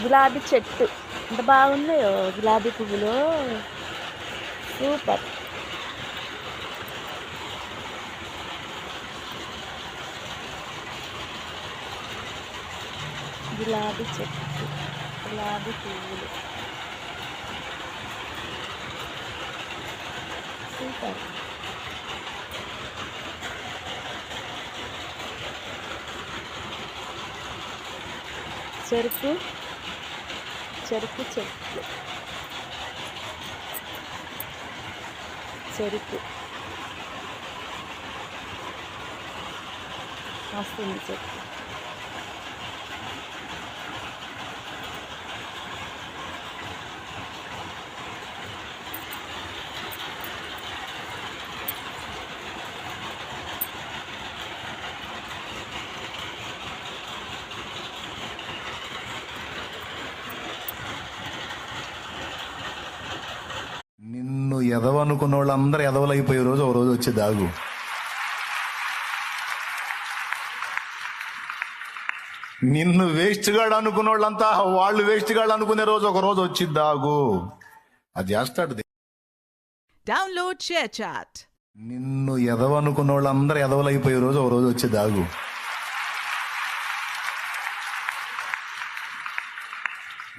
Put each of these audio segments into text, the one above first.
గులాబీ చెట్టు ఎంత బాగున్నాయో గులాబీ పువ్వులు. సూపర్. గులాబీ చెట్టు, గులాబీ పువ్వులు సూపర్. చెరుకు చెరుకు చెట్లు, చెరుకు వస్తుంది చెట్టు. నిన్ను ఎదవనుకున్న వాళ్ళందరూ ఎదవలైపోయే రోజు ఒక రోజు వచ్చి దాగు. నిన్ను వేస్ట్ గాడు అనుకున్న వాళ్ళంతా వాళ్ళు వేస్ట్ గాడు అనుకునే రోజు ఒక రోజు వచ్చి దాగు. అది చేస్తాడు. Download ShareChat. నిన్ను ఎదవనుకున్న వాళ్ళందరూ ఎదవలైపోయే రోజు ఒక రోజు వచ్చి దాగు.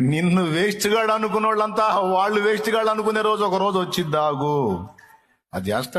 నిన్ను వేస్ట్ గాడు అనుకున్న వాళ్ళంతా వాళ్ళు వేస్ట్ గాడు అనుకునే రోజు ఒక రోజు వచ్చి దాగు. అది చేస్తాడు.